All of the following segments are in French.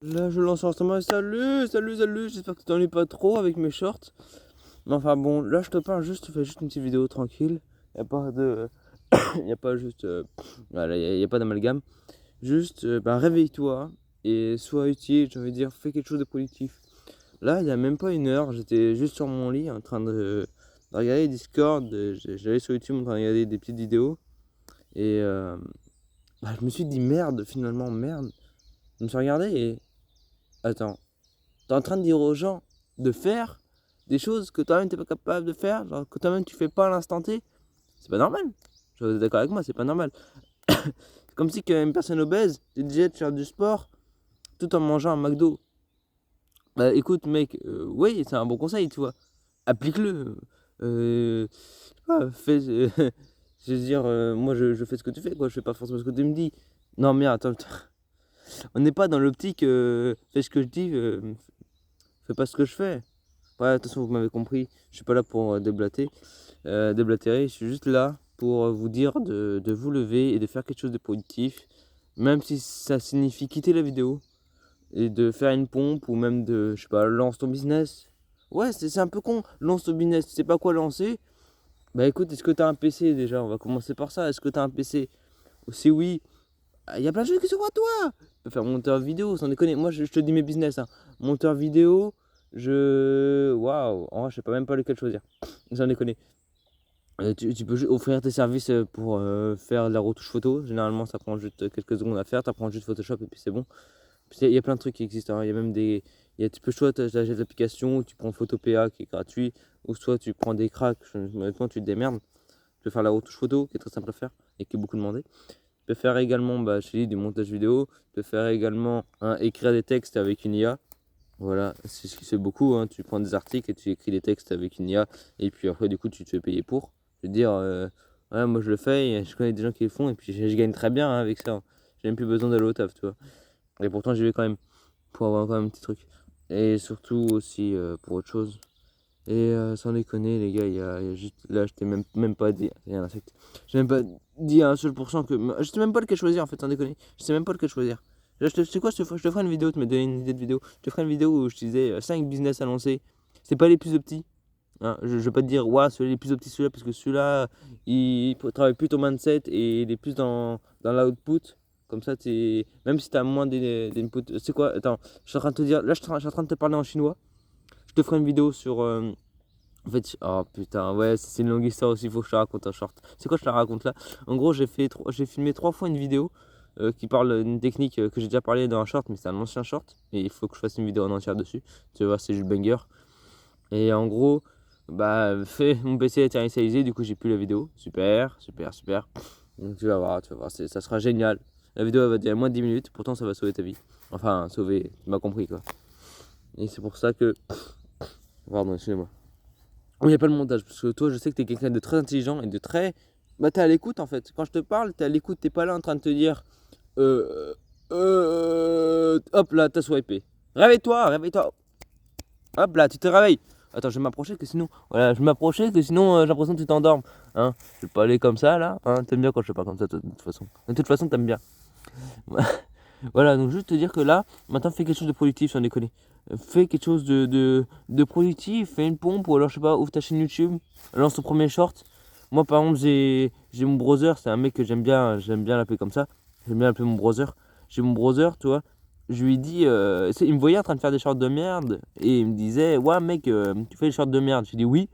Là, je lance enregistrement. Salut, j'espère que tu t'ennuies pas trop avec mes shorts. Mais enfin bon, là, je te parle juste, je fais juste une petite vidéo tranquille. Y a pas de... y a pas juste... Voilà, y a pas d'amalgame. Juste, réveille-toi et sois utile, j'ai envie de dire, fais quelque chose de positif. Là, il y a même pas une heure, j'étais juste sur mon lit en train de regarder Discord. J'allais sur YouTube en train de regarder des petites vidéos. Et je me suis dit merde, finalement, merde. Je me suis regardé et... Attends. T'es en train de dire aux gens de faire des choses que toi-même t'es pas capable de faire, genre que toi-même tu fais pas à l'instant T. C'est pas normal. Je suis d'accord avec moi, c'est pas normal. C'est comme si une personne obèse te disait de faire du sport tout en mangeant un McDo. Bah écoute mec, oui c'est un bon conseil, tu vois. Applique-le. Je sais pas, fais... je veux dire, moi je fais ce que tu fais, quoi. Je fais pas forcément ce que tu me dis. Non mais attends, on n'est pas dans l'optique fais ce que je dis, fais pas ce que je fais. Ouais, attention, vous m'avez compris, je suis pas là pour déblatérer, je suis juste là pour vous dire de vous lever et de faire quelque chose de positif, même si ça signifie quitter la vidéo et de faire une pompe ou même de, je sais pas, lance ton business. Ouais, c'est un peu con, lance ton business, tu sais pas quoi lancer? Bah écoute, est-ce que t'as un PC déjà? On va commencer par ça, est-ce que t'as un PC? Si oui, il y a plein de choses qui s'ouvrent à toi. Tu peux faire monteur vidéo, sans déconner. Moi, je te dis mes business, hein. Monteur vidéo, waouh, en vrai, je sais pas même pas lequel choisir. Sans déconner. Tu peux offrir tes services pour faire de la retouche photo. Généralement, ça prend juste quelques secondes à faire. Tu apprends juste Photoshop et puis c'est bon. Il y a plein de trucs qui existent, hein. Il y a même des. Tu peux choisir, tu achètes l'application, tu prends Photopea qui est gratuit, ou soit tu prends des cracks. Honnêtement, tu te démerdes. Tu peux faire la retouche photo qui est très simple à faire et qui est beaucoup demandé. Tu peux faire également, je t'ai dit, du montage vidéo. Tu peux faire également écrire des textes avec une IA. Voilà, c'est ce qui se fait beaucoup, hein. Tu prends des articles et tu écris des textes avec une IA. Et puis après, du coup, tu te fais payer pour. Je veux dire, ouais, moi je le fais, et je connais des gens qui le font. Et puis je gagne très bien, hein, avec ça. J'ai même plus besoin d'aller au taf, tu vois. Et pourtant, j'y vais quand même pour avoir quand même un petit truc. Et surtout aussi pour autre chose. Et sans déconner, les gars, il y a juste. Là, je t'ai même pas dit. Il y a un insecte. Je même pas dit à un seul pourcent que. Je sais même pas lequel choisir en fait, sans déconner. Je sais même pas lequel choisir. Là, tu sais quoi, je te ferai une vidéo, tu m'as donné une idée de vidéo. Je te ferai une vidéo où je te disais 5 business à lancer. C'est pas les plus petits. Hein. Je vais pas te dire, ouais, celui les plus petits, celui-là, parce que celui-là, il travaille plus ton mindset et il est plus dans l'output. Comme ça, même si tu as moins d'input. C'est quoi? Attends, je suis en train de te dire. Là, je suis en train de te parler en chinois. Je te ferai une vidéo sur. En fait, oh putain, ouais, c'est une longue histoire aussi, il faut que je te raconte un short. C'est quoi je te la raconte là? En gros, j'ai filmé 3 fois une vidéo qui parle d'une technique que j'ai déjà parlé dans un short, mais c'est un ancien short. Et il faut que je fasse une vidéo en entière dessus. Tu vois, c'est juste banger. Et en gros, mon PC a été réinitialisé, du coup j'ai plus la vidéo. Super, super, super. Donc tu vas voir, ça sera génial. La vidéo elle va durer moins de 10 minutes, pourtant ça va sauver ta vie. Enfin, sauver, tu m'as compris quoi. Et c'est pour ça que. Pardon, excusez-moi. Il n'y a pas le montage, parce que toi, je sais que tu es quelqu'un de très intelligent et de très. T'es à l'écoute en fait. Quand je te parle, t'es à l'écoute, t'es pas là en train de te dire. Hop là, t'as swipé. Réveille-toi, réveille-toi. Hop là, tu te réveilles. Attends, je vais m'approcher que sinon. Voilà, je vais m'approcher que sinon j'ai l'impression que tu t'endormes. Hein, je vais pas aller comme ça là. Hein, t'aimes bien quand je parle comme ça, toi, de toute façon. De toute façon, t'aimes bien. Voilà, donc juste te dire que là, maintenant fais quelque chose de productif sans déconner. Fais quelque chose de productif, fais une pompe ou alors je sais pas, ouvre ta chaîne YouTube, lance ton premier short. Moi par exemple j'ai mon brother, c'est un mec que j'aime bien l'appeler comme ça. J'aime bien l'appeler mon brother. J'ai mon brother, tu vois. Je lui dis, il me voyait en train de faire des shorts de merde et il me disait, ouais mec, tu fais des shorts de merde. Je lui dis oui.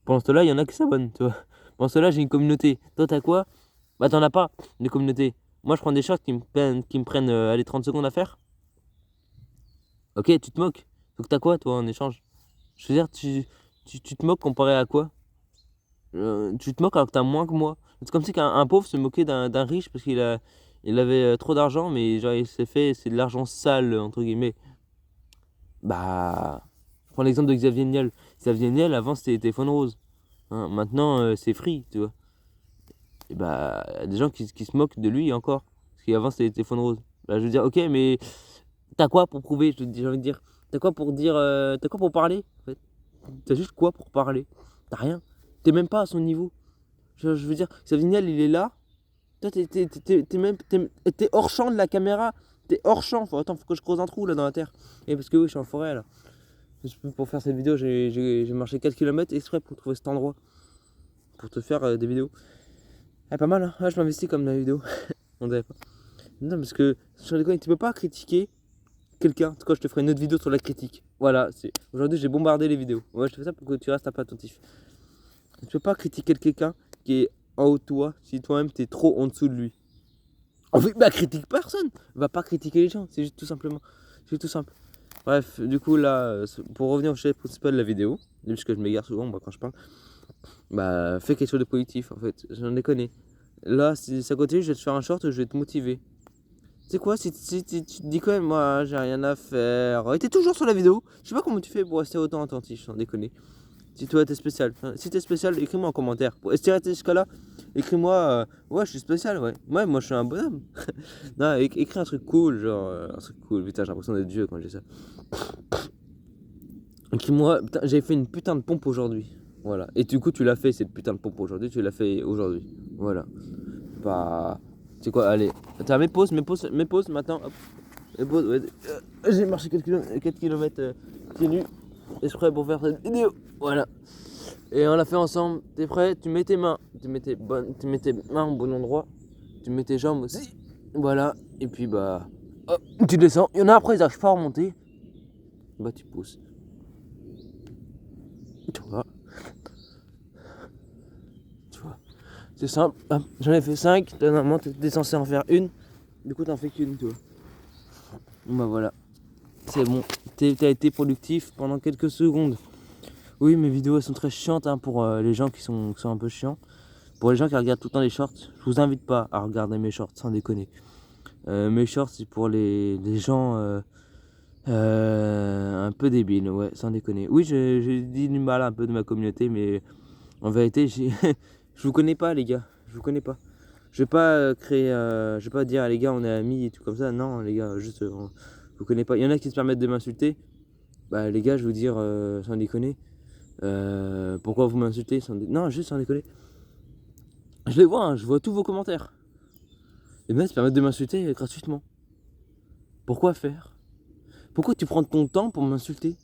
Pendant ce temps-là, il y en a qui s'abonnent, tu vois. Pendant ce temps-là, j'ai une communauté. Toi, t'as quoi? Bah, t'en as pas de communauté. Moi, je prends des shorts qui me prennent allez, 30 secondes à faire. Ok, tu te moques. Donc, t'as quoi, toi, en échange? Je veux dire, tu te moques comparé à quoi? Tu te moques alors que t'as moins que moi. C'est comme si un pauvre se moquait d'un riche parce il avait trop d'argent, mais genre, c'est de l'argent sale, entre guillemets. Bah, je prends l'exemple de Xavier Niel. Xavier Niel, avant, c'était téléphone rose. Hein, maintenant, c'est free, tu vois. Et y a des gens qui se moquent de lui encore. Parce qu'avant, c'était des téléphones roses. Bah, je veux dire, ok, mais t'as quoi pour prouver? J'ai envie de dire. T'as quoi pour dire. T'as quoi pour parler, en fait? T'as juste quoi pour parler? T'as rien. T'es même pas à son niveau. Je veux dire, Savinel, il est là. Toi, t'es même. T'es hors champ de la caméra. T'es hors champ, faut que je creuse un trou là dans la terre. Et parce que oui, je suis en forêt là. Pour faire cette vidéo, j'ai marché 4 km exprès pour trouver cet endroit. Pour te faire des vidéos. Ah, pas mal, hein. Ouais, je m'investis comme dans la vidéo. On dirait pas. Non, parce que sur les coins, tu peux pas critiquer quelqu'un. En tout cas, je te ferai une autre vidéo sur la critique. Voilà, aujourd'hui, j'ai bombardé les vidéos. Ouais, je te fais ça pour que tu restes un peu attentif. Tu peux pas critiquer quelqu'un qui est en haut de toi si toi-même t'es trop en dessous de lui. En fait, bah, critique personne. Va pas critiquer les gens. C'est juste tout simplement. C'est tout simple. Bref, du coup, là, pour revenir au sujet principal de la vidéo, puisque je m'égare souvent moi, quand je parle, bah, fais quelque chose de positif en fait. J'en déconne. Là, si ça continue, je vais te faire un short, je vais te motiver. Tu sais quoi, si tu te dis quand même, moi j'ai rien à faire, et t'es toujours sur la vidéo, je sais pas comment tu fais pour rester autant attentif, sans déconner. Si toi t'es spécial, enfin, si t'es spécial, écris-moi en commentaire. Pour rester jusqu'à là, écris-moi, ouais, je suis spécial, ouais. Ouais, moi je suis un bonhomme. Non, écris un truc cool, genre, un truc cool. Putain, j'ai l'impression d'être vieux quand je dis ça. Écris-moi, putain, j'ai fait une putain de pompe aujourd'hui. Voilà. Et du coup, tu l'as fait, cette putain de pompe aujourd'hui, tu l'as fait aujourd'hui. Voilà. Bah. C'est quoi, allez. Attends, mes pauses maintenant. Hop. Mes pauses, ouais. J'ai marché 4 km pieds nus. Et je suis prêt pour faire cette vidéo. Voilà. Et on l'a fait ensemble. T'es prêt? Tu mets tes mains. Tu mets tes mains au bon endroit. Tu mets tes jambes aussi. Voilà. Et puis bah. Hop, tu descends. Il y en a après, ils n'arrivent pas à remonter. Bah, tu pousses. Tu vois. C'est simple, j'en ai fait 5, normalement t'es censé en faire une, du coup t'en fais qu'une, tu vois. Bah voilà, c'est bon, t'as été productif pendant quelques secondes. Oui, mes vidéos elles sont très chiantes hein, pour les gens qui sont un peu chiants. Pour les gens qui regardent tout le temps les shorts, je vous invite pas à regarder mes shorts, sans déconner. Mes shorts c'est pour les gens un peu débiles, ouais, sans déconner. Oui, j'ai dit du mal un peu de ma communauté, mais en vérité, je vous connais pas, les gars. Je vous connais pas. Je vais pas je vais pas dire, ah, les gars, on est amis et tout comme ça. Non, les gars, juste, je vous connais pas. Il y en a qui se permettent de m'insulter. Bah, les gars, je vous dire, sans déconner. Pourquoi vous m'insultez non, juste sans déconner. Je les vois, hein, je vois tous vos commentaires. Les mecs se permettent de m'insulter gratuitement. Pourquoi faire? Pourquoi tu prends ton temps pour m'insulter?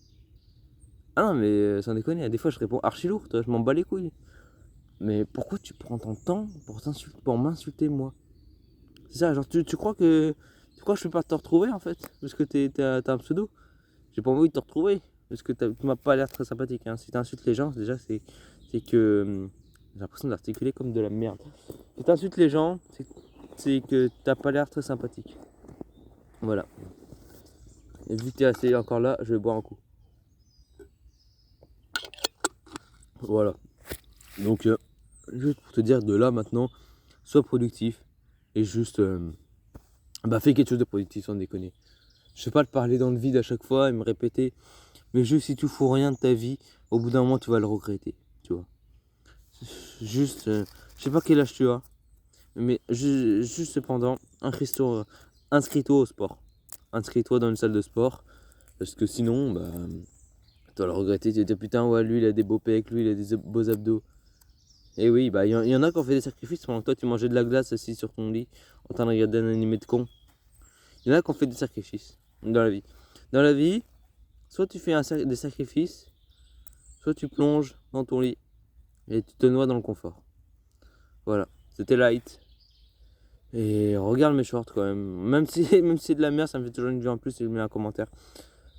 Ah non, mais sans déconner, des fois je réponds archi lourd, toi, je m'en bats les couilles. Mais pourquoi tu prends ton temps pour m'insulter moi? C'est ça, genre tu crois que je peux pas te retrouver en fait? Parce que t'as un pseudo? J'ai pas envie de te retrouver. Parce que tu m'as pas l'air très sympathique. Hein. Si t'insultes les gens, déjà c'est que. J'ai l'impression d'articuler comme de la merde. Si t'insultes les gens, c'est que t'as pas l'air très sympathique. Voilà. Et vu que t'es assez encore là, je vais boire un coup. Voilà. Donc, juste pour te dire de là maintenant, sois productif et juste fais quelque chose de productif sans déconner. Je sais pas te parler dans le vide à chaque fois et me répéter, mais juste si tu fous rien de ta vie, au bout d'un moment tu vas le regretter, tu vois. Juste, je sais pas quel âge tu as, mais juste cependant, inscris-toi au sport. Inscris-toi dans une salle de sport, parce que sinon, bah, tu vas le regretter. Tu vas te dire putain, ouais, lui il a des beaux pecs, lui il a des beaux abdos. Et oui, bah il y en a qui ont fait des sacrifices pendant que toi tu mangeais de la glace assis sur ton lit en train de regarder un animé de con. Il y en a qui ont fait des sacrifices dans la vie. Dans la vie, soit tu fais des sacrifices, soit tu plonges dans ton lit et tu te noies dans le confort. Voilà, c'était light. Et regarde mes shorts quand même. Même si c'est de la merde, ça me fait toujours une vue en plus si je mets un commentaire.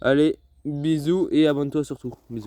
Allez, bisous et abonne-toi surtout. Bisous.